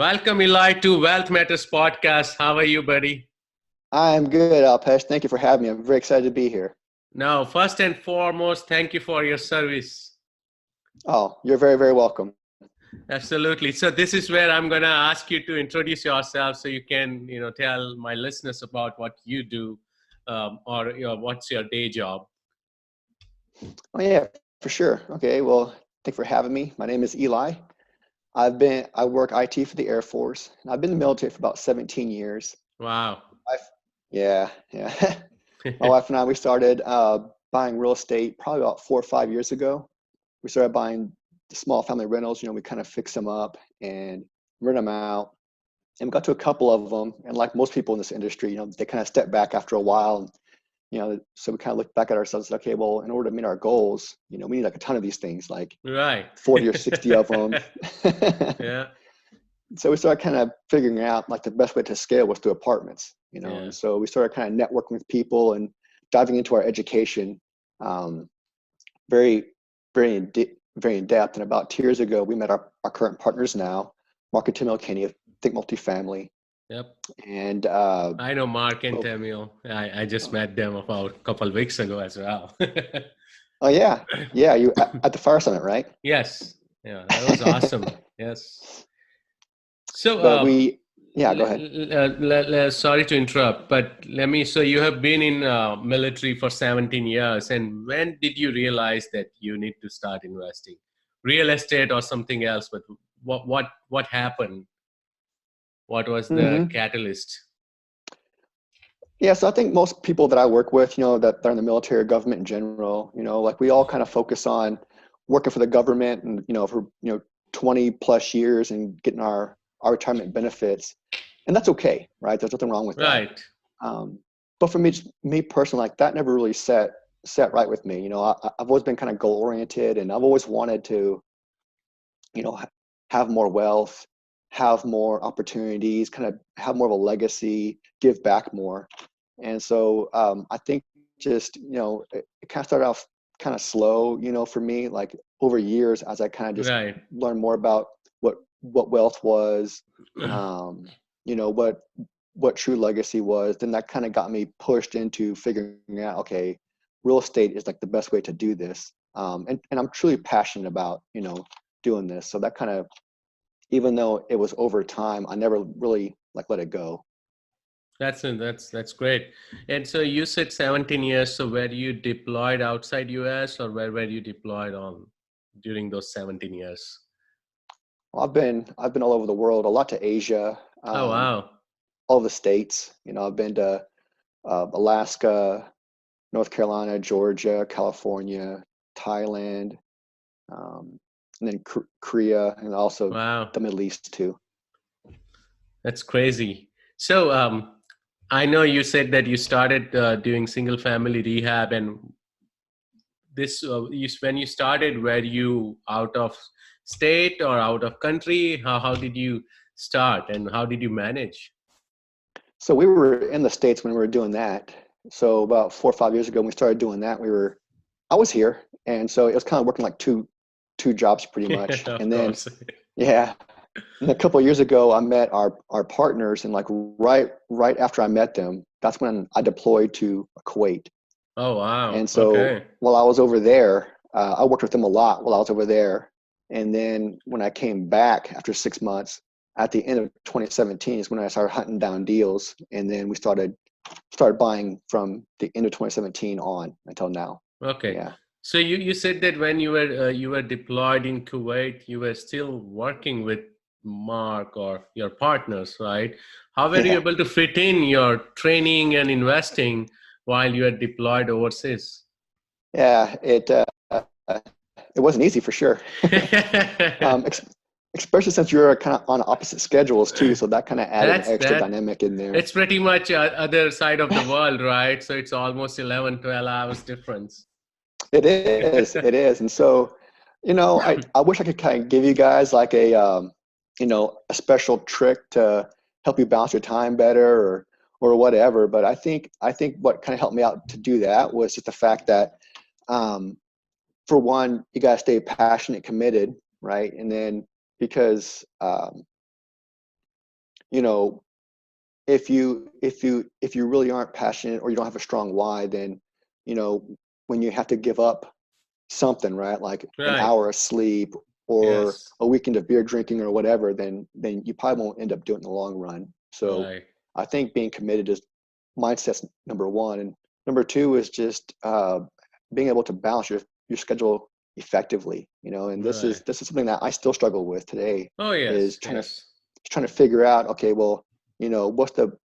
Welcome, Eli, to Wealth Matters podcast. How are you, buddy? I'm good, Alpesh. Thank you for having me. I'm very excited to be here. Now, first and foremost, thank you for your service. Oh, you're very, very welcome. Absolutely. So this is where I'm going to ask you to introduce yourself so you can, tell my listeners about what you do or what's your day job. Oh, yeah, for sure. Okay, well, thank you for having me. My name is Eli. I work IT for the Air Force, and I've been in the military for about 17 years. Wow. I've, yeah. My wife and I, we started buying real estate probably about 4 or 5 years ago. We started buying the small family rentals. We kind of fix them up and rent them out. And we got to a couple of them, and like most people in this industry, they kind of step back after a while. So we kind of look back at ourselves and said, okay, well, in order to meet our goals, we need like a ton of these things, like Right. 40 or 60 of them. Yeah. So we started kind of figuring out like the best way to scale was through apartments, Yeah. and so we started kind of networking with people and diving into our education very, very in depth. And about 2 years ago, we met our current partners now, Mark and Tim O'Kinney of Think Multifamily. Yep. And I know Mark and oh, Tamil. I just met them about a couple of weeks ago as well. oh yeah, you at the Fire Summit, right? Yes. Yeah, that was awesome. Yes. So, But yeah, go ahead. sorry to interrupt, but let me. So, you have been in military for 17 years, and when did you realize that you need to start investing, real estate or something else? But what happened? What was the hmm catalyst? Yeah, so I think most people that I work with, that are in the military or government in general, like we all kind of focus on working for the government and, for, 20 plus years and getting our retirement benefits. And that's okay, right? There's nothing wrong with that. Right. Um, but for me, just me personally, like that never really set right with me. I've always been kind of goal oriented, and I've always wanted to, have more wealth, have more opportunities, kind of have more of a legacy, give back more. And so I think just, it kind of started off kind of slow, for me, like over years as I kind of just Right. learned more about what wealth was, um, what true legacy was. Then that kind of got me pushed into figuring out, okay, real estate is like the best way to do this. And I'm truly passionate about, doing this. So that kind of, even though it was over time, I never really like let it go. That's great. And so you said 17 years. So were you deployed outside US or where were you deployed on during those 17 years? Well, I've been all over the world, a lot to Asia, Oh wow. all the states. I've been to Alaska, North Carolina, Georgia, California, Thailand, um, and then Korea, and also Wow. the Middle East too. That's crazy. So, I know you said that you started doing single family rehab, and when you started, were you out of state or out of country? How did you start, and how did you manage? So we were in the States when we were doing that. So about 4 or 5 years ago, when we started doing that, I was here, and so it was kind of working like two jobs pretty much. Of And then, course. yeah, and a couple of years ago, I met our partners, and like right after I met them, that's when I deployed to Kuwait. Oh wow. And so Okay. while I was over there, I worked with them a lot while I was over there. And then when I came back after 6 months, at the end of 2017 is when I started hunting down deals, and then we started buying from the end of 2017 on until now. Okay. Yeah, So you said that when you were deployed in Kuwait, you were still working with Mark or your partners, right? How were you yeah, able to fit in your training and investing while you were deployed overseas? yeah. It wasn't easy for sure. um, ex- Especially since you're kind of on opposite schedules too, so that kind of added That's extra that. dynamic in there. It's pretty much other side of the world, right? So it's almost 11, 12 hours difference. It is. And so, I wish I could kind of give you guys like a special trick to help you balance your time better or whatever. But I think what kind of helped me out to do that was just the fact that, um, for one, you gotta stay passionate, committed, right? And then because you know, if you really aren't passionate or you don't have a strong why, then, you know, when you have to give up something, right? Like an Right. hour of sleep or Yes. a weekend of beer drinking or whatever, then you probably won't end up doing it in the long run. So Right. I think being committed is mindset's number one, and number two is just being able to balance your schedule effectively. You know, and this Right. is this is something that I still struggle with today. Oh, Is yes. Yes. trying to figure out, okay, well, what's the,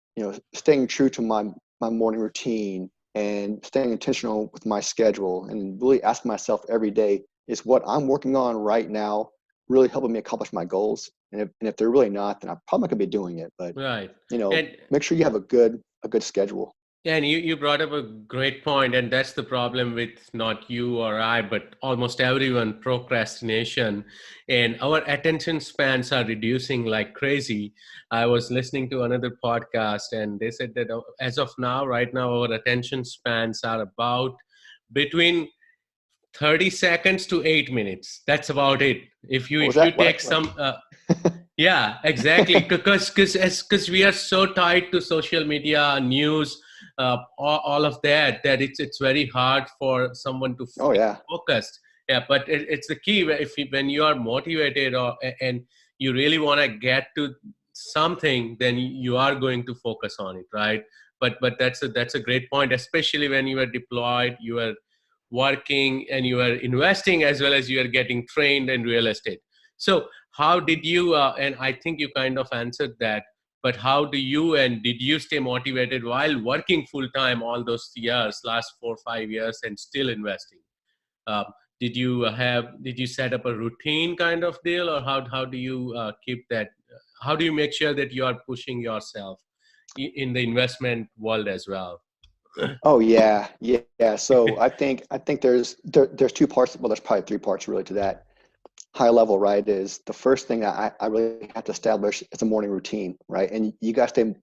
staying true to my morning routine and staying intentional with my schedule and really asking myself every day, is what I'm working on right now really helping me accomplish my goals? And if they're really not, then I'm probably not gonna be doing it. But Right. And make sure you have a good schedule. and you brought up a great point, and that's the problem with not you or I, but almost everyone, procrastination. And our attention spans are reducing like crazy. I was listening to another podcast, and they said that as of now, right now, our attention spans are about between 30 seconds to 8 minutes. That's about it. What was If you that? take What? Like, some yeah, exactly. Because we are so tied to social media, news, all of that, that it's very hard for someone to oh stay yeah. focused. Yeah, but it's the key. When you are motivated and you really want to get to something, then you are going to focus on it, right? But that's a great point, especially when you are deployed, you are working, and you are investing as well as you are getting trained in real estate. So how did you and I think you kind of answered that, but how do you and did you stay motivated while working full time all those years, last 4 or 5 years, and still investing? um, did you set up a routine kind of deal, or how do you keep that, how do you make sure that you are pushing yourself in the investment world as well? Oh yeah, yeah, yeah. So I think there's two parts. Well, there's probably three parts really to that. High level, right, is the first thing that I really have to establish is a morning routine, right? And you got to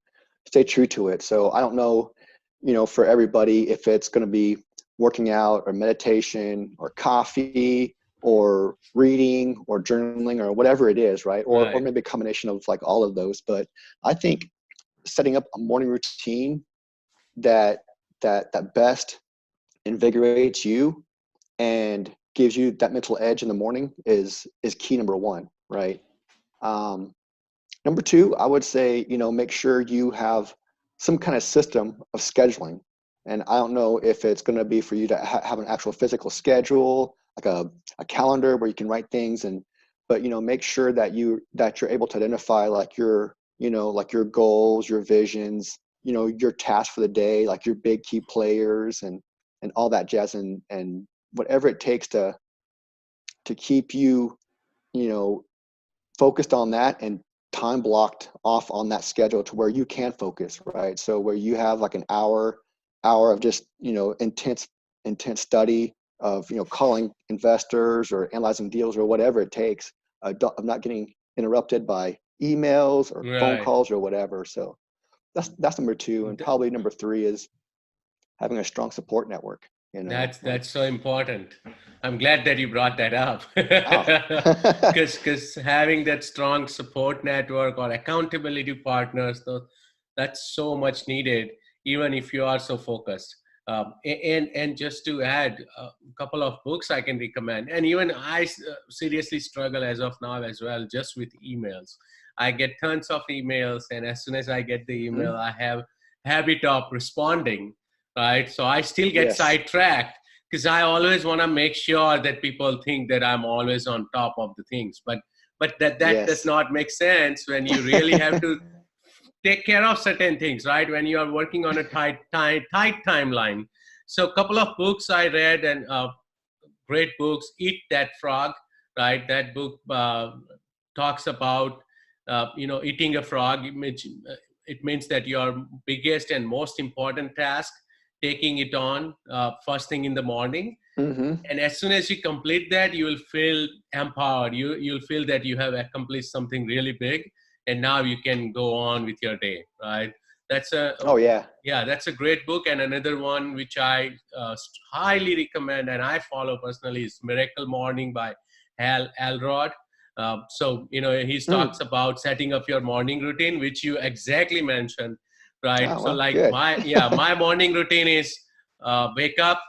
stay true to it. So I don't know, for everybody, if it's going to be working out or meditation or coffee or reading or journaling or whatever it is, right? Or Right. maybe a combination of like all of those. But I think setting up a morning routine that that best invigorates you and gives you that mental edge in the morning is key number one, right? Um, Number two, I would say, make sure you have some kind of system of scheduling. And I don't know if it's going to be for you to have an actual physical schedule, like a calendar where you can write things, but make sure that you're able to identify like like your goals, your visions, your tasks for the day, like your big key players and all that jazz, and whatever it takes to keep you, you know, focused on that and time blocked off on that schedule to where you can focus, right? So where you have like an hour of just, intense study of, calling investors or analyzing deals or whatever it takes, of not getting interrupted by emails or phone Right. calls or whatever. So that's number two. And probably number three is having a strong support network, like, That's so important. I'm glad that you brought that up. oh, Because having that strong support network or accountability partners, though, that's so much needed, even if you are so focused. And just to add a couple of books I can recommend, and even I seriously struggle as of now as well, just with emails. I get tons of emails, and as soon as I get the email, mhm, I have habit of responding, right? So I still get yes, sidetracked because I always want to make sure that people think that I'm always on top of the things. But that does yes. not make sense when you really have to take care of certain things, right? When you are working on a tight timeline. So a couple of books I read, and great books. Eat That Frog, right? That book talks about eating a frog. It means that your biggest and most important task, taking it on first thing in the morning, Hmm. and as soon as you complete that, you will feel empowered. You'll feel that you have accomplished something really big, and now you can go on with your day, right? That's Oh yeah. yeah, that's a great book. And another one which I highly recommend and I follow personally is Miracle Morning by Hal Elrod. So, he talks about setting up your morning routine, which you exactly mentioned, right? Oh, So well, like good. my morning routine is wake up,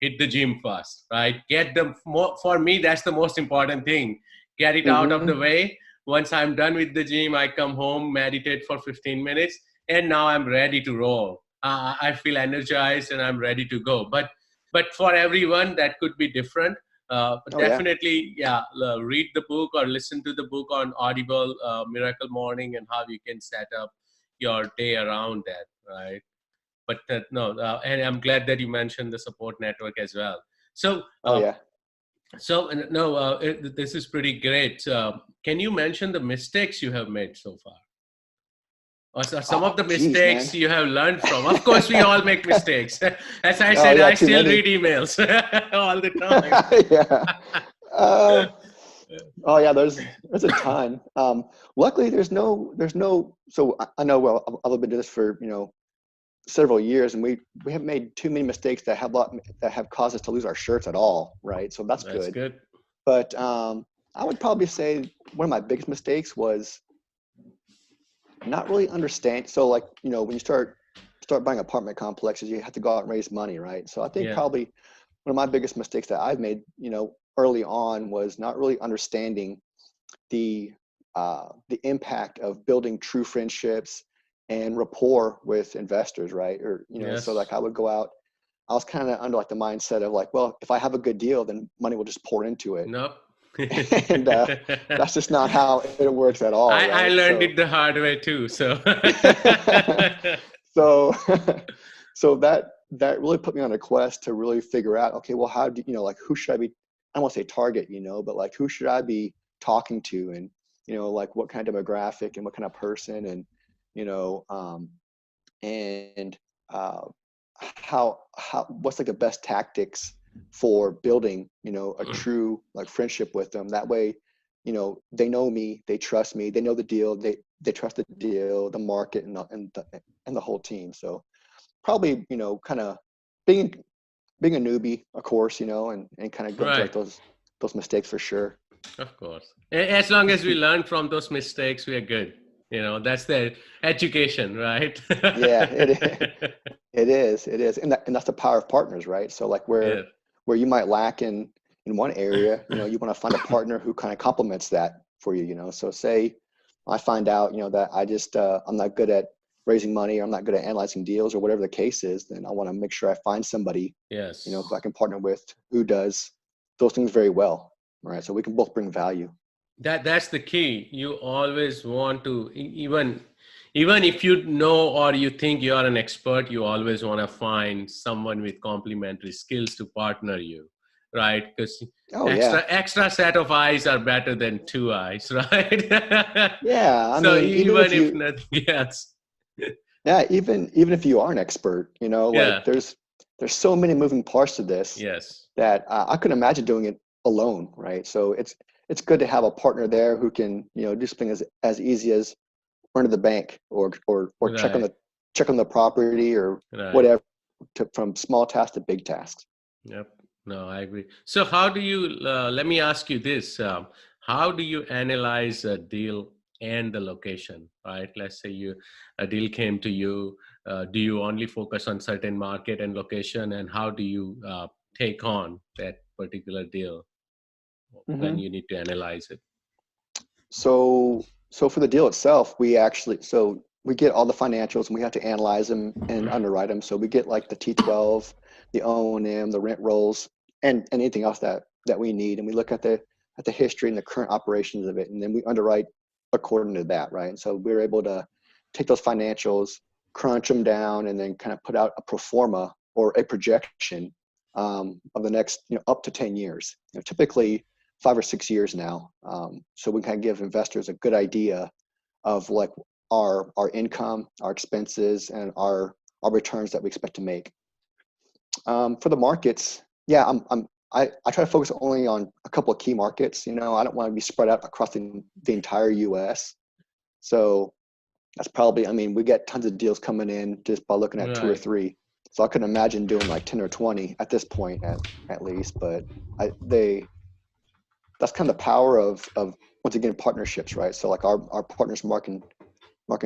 hit the gym first, right? For me, that's the most important thing. Get it out of the Mm-hmm. way. Once I'm done with the gym, I come home, meditate for 15 minutes, and now I'm ready to roll. I feel energized and I'm ready to go. But for everyone, that could be different. But Oh, yeah. definitely, yeah, read the book or listen to the book on Audible, Miracle Morning, and how you can set up your day around that, right? But no, and I'm glad that you mentioned the support network as well. So, Oh, yeah. no, this is pretty great. Can you mention the mistakes you have made so far, or some of Oh, the geez, man. mistakes you have learned from? Of course, we all make mistakes. As I Oh, said, yeah, I too still many. read emails all the time. Yeah. Uh, oh, yeah, there's a ton. Luckily, there's no, so I know, well, I've been doing this for, several years, and we haven't made too many mistakes that have caused us to lose our shirts at all, right? So that's That's good. good. But I would probably say one of my biggest mistakes was not really understand. So like, when you start buying apartment complexes, you have to go out and raise money, right? So I think Yeah. probably one of my biggest mistakes that I've made, early on, was not really understanding the the impact of building true friendships and rapport with investors, right? Or so like Yes. I would go out. I was kind of under like the mindset of like, well, if I have a good deal, then money will just pour into it, Nope. and that's just not how it works at all, I right? learned So, it the hard way too. So so, so that really put me on a quest to really figure out, okay, well, how do like, who should I be? I don't want to say target, but like, who should I be talking to, and like, what kind of demographic and what kind of person, and you know, um, and uh, how what's like the best tactics for building a true like friendship with them. That way, they know me, they trust me, they know the deal, they trust the deal, the market, and the whole team. So probably kind of being being a newbie, of course, and kind of going through like right. those mistakes for sure. Of course. As long as we learn from those mistakes, we are good. That's the education, right? Yeah, it is, and that's the power of partners, right? So like, Yeah. where you might lack in one area, you want to find a partner who kind of complements that for you. So say I find out, that I'm not good at raising money, or I'm not good at analyzing deals, or whatever the case is, then I want to make sure I find somebody, who I Yes. can partner with, who does those things very well, right? So we can both bring value. That's the key. You always want to even if you know or you think you are an expert, you always want to find someone with complementary skills to partner you, right? Because Oh, yeah. extra set of eyes are better than two eyes, right? Yeah, I So mean, even even if if you nothing else, yeah, even if you are an expert, like, yeah, there's so many moving parts to this, yes, that I couldn't imagine doing it alone, right? So it's good to have a partner there who can, do something as easy as run to the bank, or right, check on the property, or right. whatever, from small tasks to big tasks. Yep. No, I agree. So, how do you? Let me ask you this: how do you analyze a deal and the location? Right. Let's say a deal came to you. Do you only focus on certain market and location, and how do you take on that particular deal when Hmm. you need to analyze it? So for the deal itself, we get all the financials, and we have to analyze them and underwrite them. So we get like the T12, the O&M, the rent rolls, and anything else that we need, and we look at the history and the current operations of it, and then we underwrite according to that, right? And so we're able to take those financials, crunch them down, and then kind of put out a pro forma, or a projection, of the next, up to 10 years. Typically 5 or 6 years now. So we kind of give investors a good idea of like our income, our expenses, and our returns that we expect to make. For the markets, yeah, I try to focus only on a couple of key markets. I don't want to be spread out across the entire U.S. So that's probably, I mean, we get tons of deals coming in just by looking at two or Right. three. So I couldn't imagine doing like 10 or 20 at this point, at least. But I they that's kind of the power of once again, partnerships, right? So like our partners, Mark and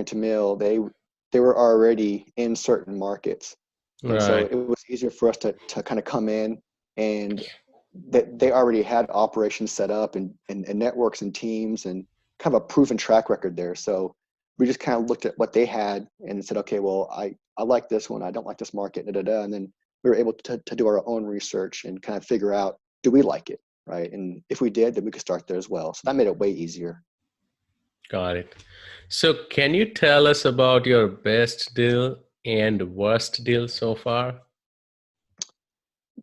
Tamil, they were already in certain markets. And so Right. it was easier for us to kind of come in, and that they already had operations set up and networks and teams and kind of a proven track record there. So we just kind of looked at what they had and said, okay, well, I like this one. I don't like this market, da, da, da. And then we were able to do our own research and kind of figure out, do we like it? Right. And if we did, then we could start there as well. So that made it way easier. Got it. So can you tell us about your best deal and worst deal so far?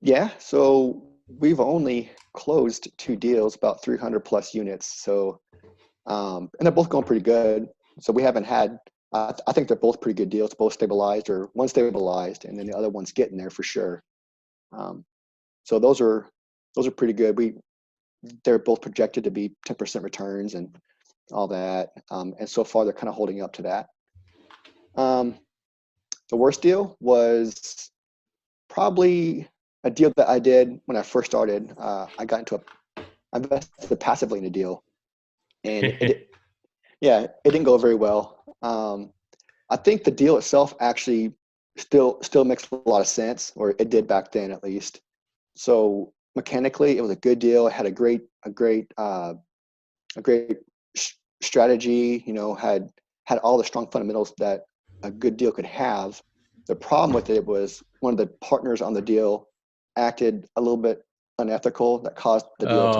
Yeah. So we've only closed 2 deals, about 300 plus units. So, and they're both going pretty good. So we haven't had, I think they're both pretty good deals, both stabilized, or one stabilized, and then the other one's getting there for sure. Um, so those are pretty good. They're both projected to be 10% returns and all that. And so far they're kind of holding up to that. Um, the worst deal was probably a deal that I did when I first started. I invested passively in a deal, and it didn't go very well. I think the deal itself actually still makes a lot of sense, or it did back then at least. So mechanically, it was a good deal. It had a great strategy. Had all the strong fundamentals that a good deal could have. The problem with it was one of the partners on the deal acted a little bit unethical, that caused the deal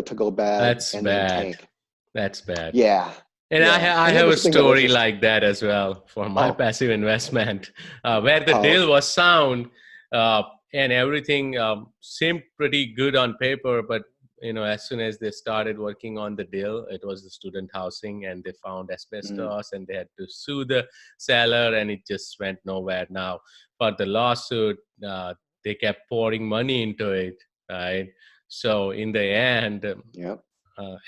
to Oh, go bad that's and then bad. tank. That's bad. Yeah, And yeah, I and it have was a something that was story just like that as well for my oh passive investment, where the oh deal was sound, uh, and everything seemed pretty good on paper. But as soon as they started working on the deal, it was the student housing, and they found mm, asbestos, and they had to sue the seller, and it just went nowhere. Now, for the lawsuit, they kept pouring money into it, right? So in the end, yeah.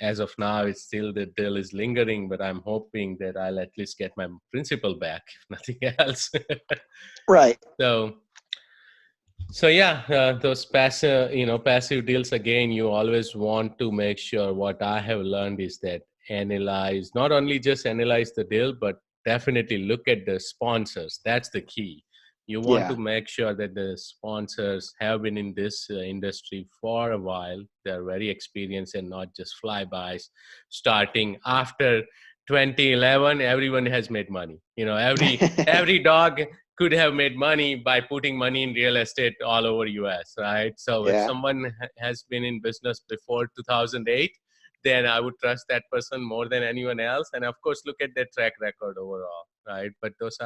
as of now, it's still the deal is lingering, but I'm hoping that I'll at least get my principal back, if nothing else. Right. so, so yeah, those passive deals again. You always want to make sure. What I have learned is that not only just analyze the deal, but definitely look at the sponsors. That's the key. You want to Yeah. make sure that the sponsors have been in this industry for a while. They're very experienced and not just flybys. Starting after 2011, everyone has made money. Every dog could have made money by putting money in real estate all over US, right? So if Yeah. someone has been in business before 2008, then I would trust that person more than anyone else. And of course, look at their track record overall, right? But those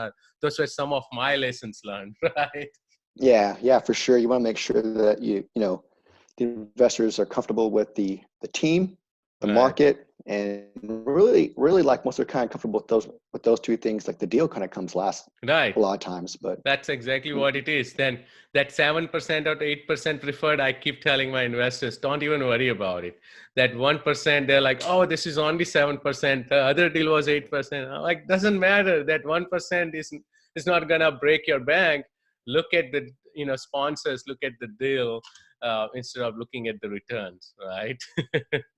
were some of my lessons learned, right? Yeah, yeah, for sure. You want to make sure that the investors are comfortable with the team, the Right. market, and really like once they're kind of comfortable with those two things, like the deal kind of comes last Right. a lot of times. But That's exactly you know, what it is. Then that 7% or 8% preferred, I keep telling my investors, don't even worry about it. That 1%, they're like, oh, this is only 7%. The other deal was 8%. I'm like, doesn't matter. That 1% is not gonna break your bank. Look at the sponsors, look at the deal instead of looking at the returns, right?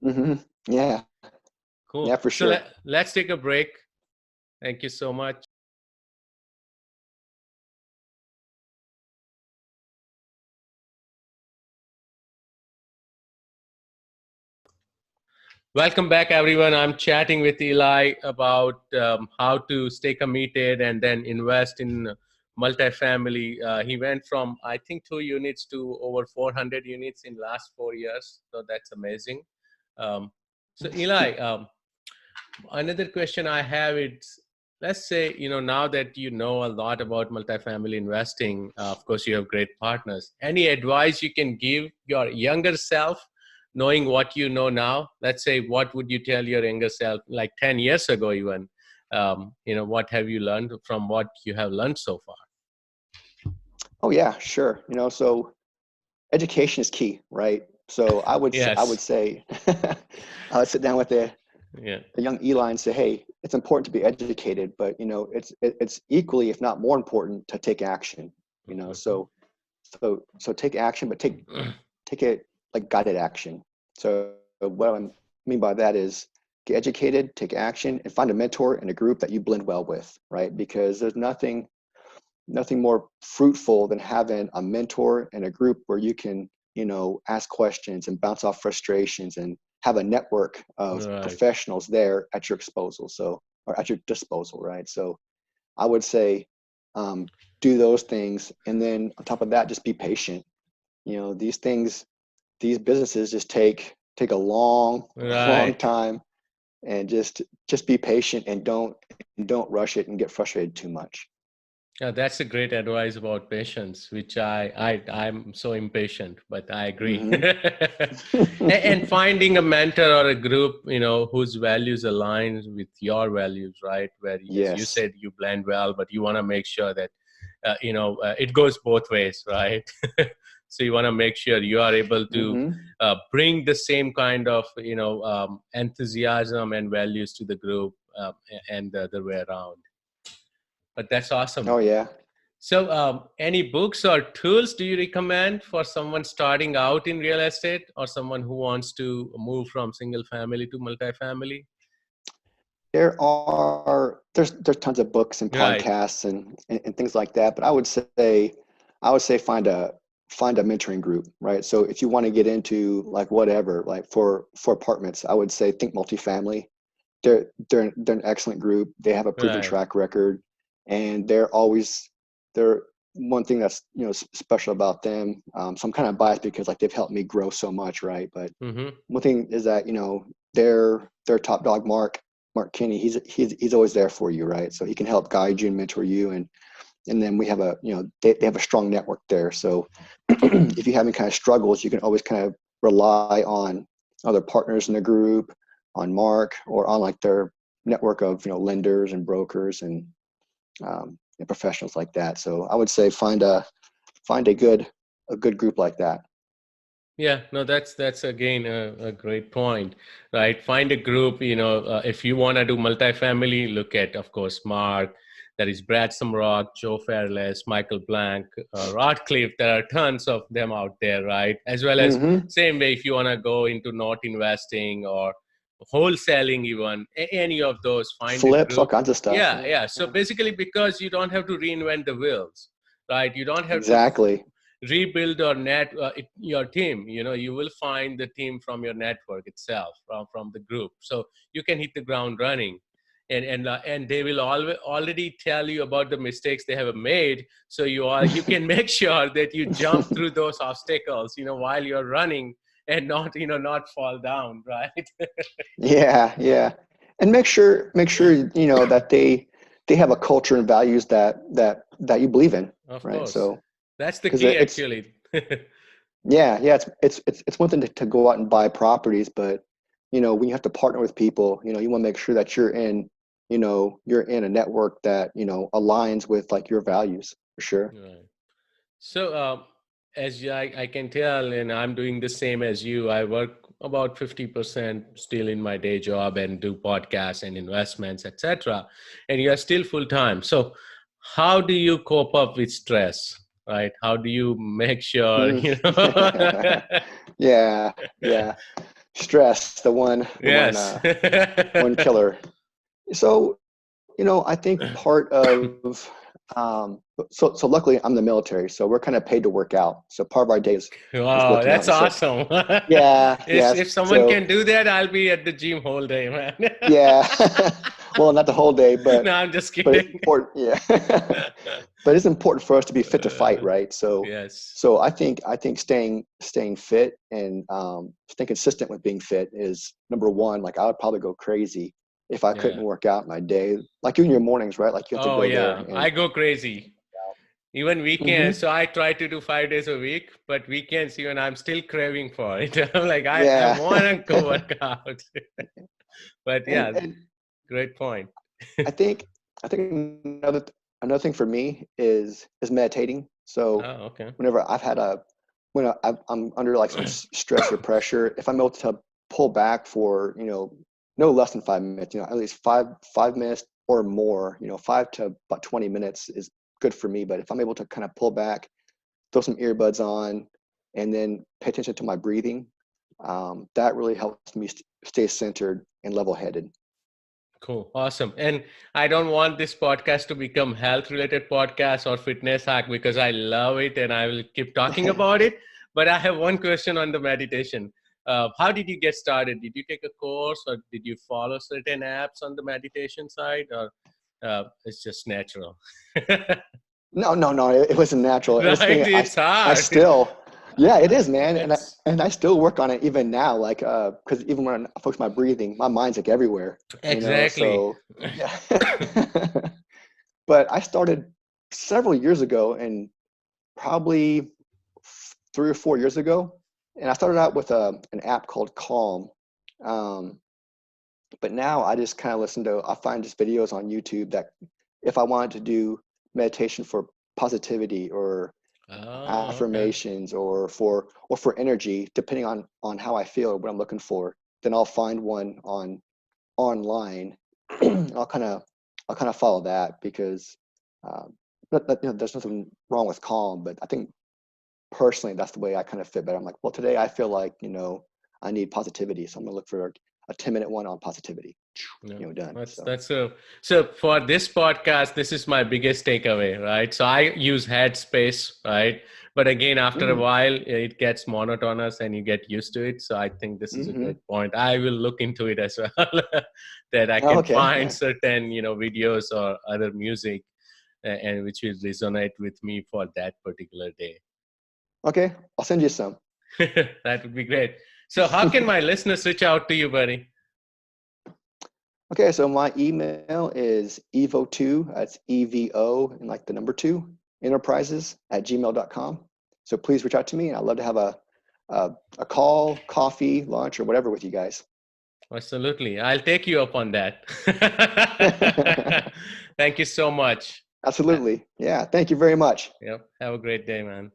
hmm yeah, Cool. yeah, for So sure. let's take a break. Thank you so much. Welcome back, everyone. I'm chatting with Eli about how to stay committed and then invest in multifamily. He went from, I think, 2 units to over 400 units in last 4 years. So that's amazing. Um, so Eli, another question I have is, let's say, now that you know a lot about multifamily investing, of course, you have great partners. Any advice you can give your younger self, knowing what you know now? Let's say, what would you tell your younger self, like 10 years ago, even? What have you learned from what you have learned so far? Oh yeah, sure. So education is key, right? So I would Yes. say I would sit down with Yeah. a young Eli and say, hey, it's important to be educated, but it's equally, if not more important, to take action. Mhm. So take action, but take it like guided action. So what I mean by that is get educated, take action, and find a mentor and a group that you blend well with, right? Because there's nothing more fruitful than having a mentor and a group where you can, ask questions and bounce off frustrations and have a network of Right. professionals there at your disposal. Or at your disposal, right? So I would say, do those things. And then on top of that, just be patient. These businesses just take a long, long Right. time, and just be patient and don't rush it and get frustrated too much. Yeah, that's a great advice about patience, which I'm so impatient, but I agree. Hmm. And finding a mentor or a group, whose values align with your values, right? Where, as you Yes. said, you blend well, but you want to make sure that, it goes both ways, right? So you want to make sure you are able to Hmm. bring the same kind of, enthusiasm and values to the group, and the other way around. But that's awesome. Oh yeah. So, any books or tools do you recommend for someone starting out in real estate or someone who wants to move from single family to multifamily? There's tons of books and Right, podcasts and things like that, but I would say find a mentoring group, right? So if you want to get into like whatever, like for apartments, I would say think multifamily. They're an excellent group. They have a proven right. track record, and they're one thing that's special about them. So I'm kind of biased because like they've helped me grow so much, right? But Mm-hmm. one thing is that their top dog, Mark Kinney, he's always there for you, right? So he can help guide you and mentor you, and then we have they have a strong network there. So if you have any kind of struggles, you can always kind of rely on other partners in the group, on Mark, or on like their network of lenders and brokers and professionals like that. So I would say find a good group like that. Yeah, no, that's again a great point, right? Find a group. If you want to do multifamily, look at, of course, Mark. There is Brad Sumrock, Joe Fairless, Michael Blank, Rodcliffe. There are tons of them out there, right? As well as Mm-hmm. same way, if you want to go into not investing or wholesaling, even any of those, find a Flips, all group. kinds of stuff. Yeah, Yeah. yeah. So Yeah. basically, because you don't have to reinvent the wheels, right? You don't have to Exactly. rebuild or your team. You will find the team from your network itself, from the group, so you can hit the ground running, and they will already tell you about the mistakes they have made, so you can make sure that you jump through those obstacles, while you're running, and not fall down, right? Yeah, yeah. And make sure that they have a culture and values that you believe in, Of right? course, So that's the because key, it's actually. yeah, it's one thing to go out and buy properties, but when you have to partner with people, you want to make sure that you're in a network that aligns with like your values for sure. Right. So, I can tell, and I'm doing the same as you, I work about 50% still in my day job and do podcasts and investments, etc. And you are still full time. So, how do you cope up with stress? Right? How do you make sure, Mm. Yeah, yeah. Stress, Yes. one killer. So, I think part of so luckily I'm the military, so we're kind of paid to work out. So part of our day is Wow, working out. that's And so awesome. yeah, if, yes. if someone So can do that, I'll be at the gym whole day, man. yeah. Well, not the whole day, No, but I'm just but it's kidding. important. Yeah. But it's important for us to be fit to fight, Uh, right? So yes. so I think staying fit and staying consistent with being fit is number one. Like I would probably go crazy if I couldn't Yeah. work out my day. Like you in your mornings, right? Like you have to Oh go there yeah, and I go crazy. Even weekends, hmm so I try to do 5 days a week, but weekends even I'm still craving for it. I'm like, I yeah. wanna go work out. But and yeah, and great point. I think I think another thing for me is meditating. So Oh, okay. whenever I'm under like some stress or pressure, if I'm able to pull back for no less than 5 minutes, at least five minutes or more, 5 to about 20 minutes is good for me. But if I'm able to kind of pull back, throw some earbuds on, and then pay attention to my breathing, that really helps me stay centered and level-headed. Cool. Awesome. And I don't want this podcast to become health related podcast or fitness hack because I love it and I will keep talking about it. But I have one question on the meditation. How did you get started? Did you take a course or did you follow certain apps on the meditation side, or it's just natural? No. It wasn't natural. And it's Right? funny. It's I hard. still, yeah, it is, man. It's And I still work on it even now. Like, because even when I focus my breathing, my mind's like everywhere. exactly. So yeah. But I started several years ago, and probably 3 or 4 years ago, and I started out with an app called Calm. Um, but now I just kind of I find just videos on YouTube that if I wanted to do meditation for positivity or Oh, okay. affirmations or for energy, depending on how I feel, what I'm looking for, then I'll find one online. I'll kind of follow that because there's nothing wrong with Calm, but I think personally that's the way I kind of fit better. I'm like, well, today I feel like I need positivity, so I'm gonna look for a 10-minute one on positivity. Yeah, Done. that's So. that's so. So for this podcast, this is my biggest takeaway, right? So I use Headspace, right? But again, after a Mm, while, it gets monotonous and you get used to it. So I think this is a mm-hmm. great point. I will look into it as well, that I Oh, can okay. find Yeah. certain, videos or other music, and which will resonate with me for that particular day. Okay. I'll send you some. That would be great. So how can my listeners reach out to you, buddy? Okay. So my email is evo2. That's EVO and like the number two enterprises at gmail.com. So please reach out to me, and I'd love to have a call, coffee, lunch, or whatever with you guys. Absolutely. I'll take you up on that. Thank you so much. Absolutely. Yeah. Thank you very much. Yep. Have a great day, man.